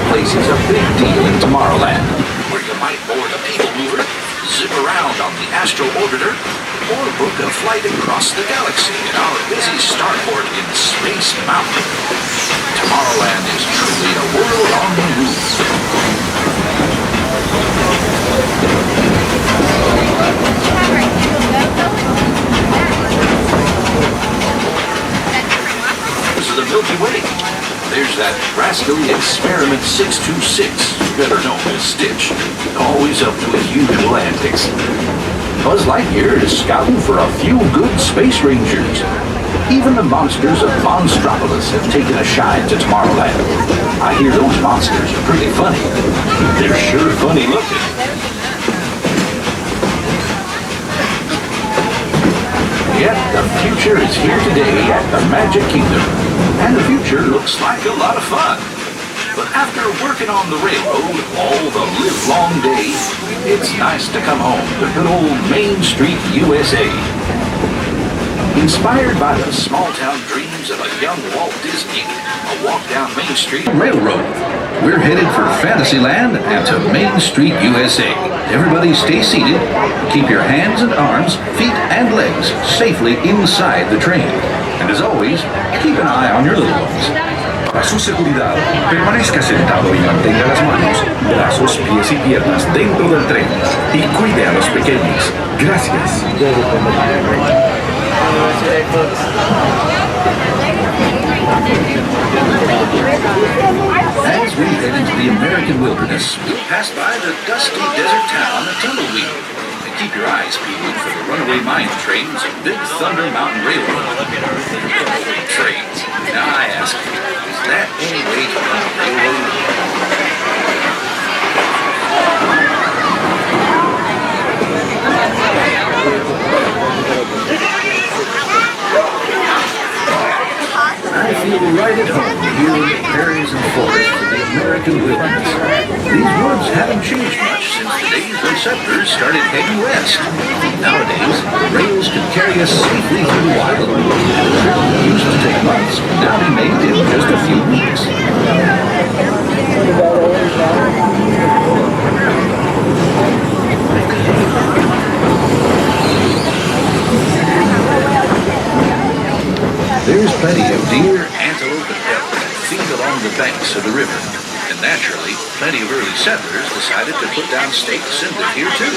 of places a big deal in Tomorrowland, where you might board a people mover, zip around on the Astro Orbiter, or book a flight across the galaxy in our busy starport in Space Mountain. Tomorrowland is truly a world on the move. This is the Milky Way. There's that rascally Experiment 626, better known as Stitch, always up to his usual antics. Buzz Lightyear is scouting for a few good space rangers. Even the monsters of Monstropolis have taken a shine to Tomorrowland. I hear those monsters are pretty funny. They're sure funny looking. Yet the future is here today at the Magic Kingdom. And the future looks like a lot of fun. But after working on the railroad all the livelong day, it's nice to come home to good old Main Street, USA. Inspired by the small-town dreams of a young Walt Disney, a walk down Main Street railroad. We're headed for Fantasyland and to Main Street, USA. Everybody stay seated. Keep your hands and arms, feet and legs safely inside the train. And as always, keep an eye on your little ones. Para su seguridad, permanezca sentado y mantenga las manos, brazos, pies y piernas dentro del tren y cuide a los pequeños. Gracias. As we head into the American wilderness, we'll pass by the dusty desert town of Tumbleweed. And keep your eyes peeled for the runaway mine trains of Big Thunder Mountain Railroad. Trains. Now I ask, is that any way to run a railroad? I feel right at home here in the prairies and forests of the American wilderness. These woods haven't changed much since the days when settlers started heading west. Nowadays, rails can carry us safely through the wild. It used to take months, but now be made in just a few weeks. There's plenty of deer, antelope, and elk that feed along the banks of the river. And naturally, plenty of early settlers decided to put down stakes and live here too.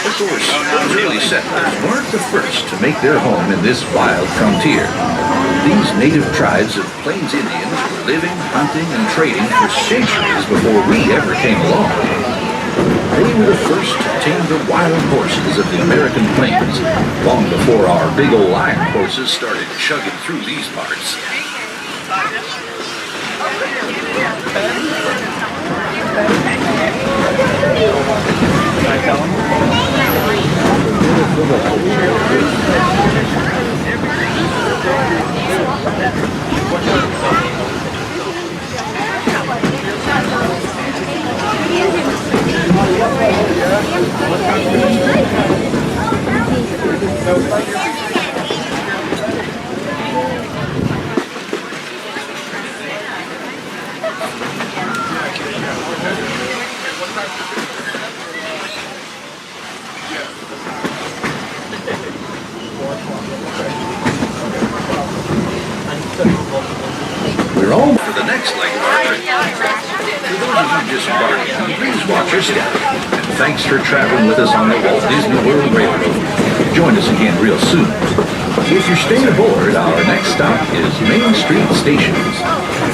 Of course, those early settlers weren't the first to make their home in this wild frontier. These native tribes of Plains Indians were living, hunting, and trading for centuries before we ever came along. They were the first to tame the wild horses of the American plains, long before our big old iron horses started chugging through these parts. We're on for the next leg of our trip. For those of you just embarking, please watch your step. And thanks for traveling with us on the Walt Disney World Railroad. Join us again real soon. If you're staying aboard, our next stop is Main Street Stations.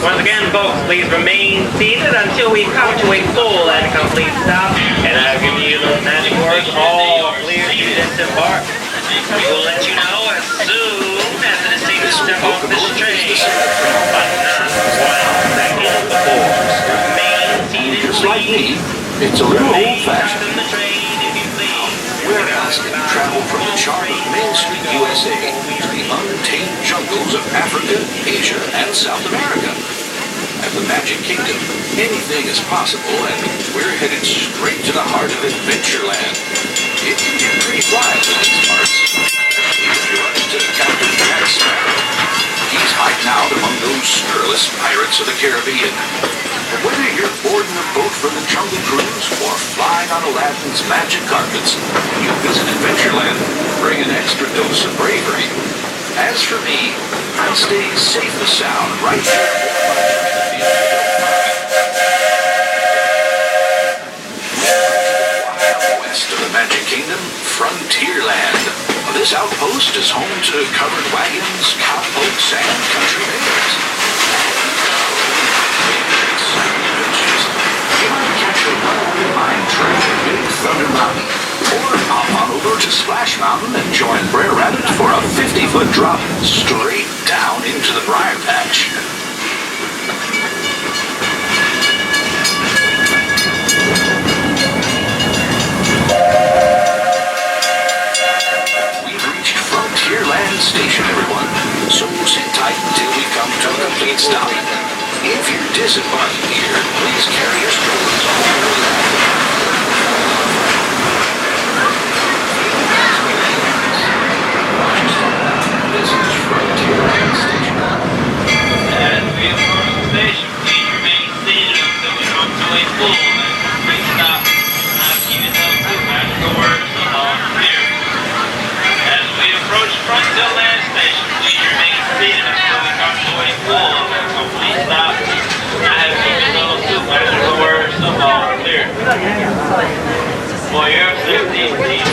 Once again, folks, please remain seated until we come to a full and complete stop. And I'll give you those magic words, all clear to disembark. We will let you know as soon as it is safe to step off this train. But not 1 second before. Remain seated, Just like me, it's a little old-fashioned. Where else can you travel from the charm of Main Street, USA to the untamed jungles of Africa, Asia, and South America? At the Magic Kingdom, anything is possible, and we're headed straight to the heart of Adventureland. It can get pretty wild in these parts. Even if you run into Captain Jack Sparrow, He's hiding out among those scurrilous pirates of the Caribbean. But whether you're boarding a boat for the Jungle Cruise or flying on Aladdin's magic carpets, you visit Adventureland, bring an extra dose of bravery. As for me, I stay safe and sound right here. West of the Magic Kingdom, Frontierland. This outpost is home to covered wagons, cowpokes, and country bears. You might catch a runaway mine train at Big Thunder Mountain, or hop on over to Splash Mountain and join Brer Rabbit for a 50-foot drop straight down into the Briar Patch. Frontierland Station, everyone. So sit tight until we come to a complete stop. If you're disembarking here, please carry your strollers all the way back. This is Frontierland Station. As we approach the station, please remain seated until we come to a full and complete stop. Not keeping those two magical words along here. As we approach Frontierland Station, please remain seated until we come to a full and complete stop. I have given those two magical words along here. For your safety, please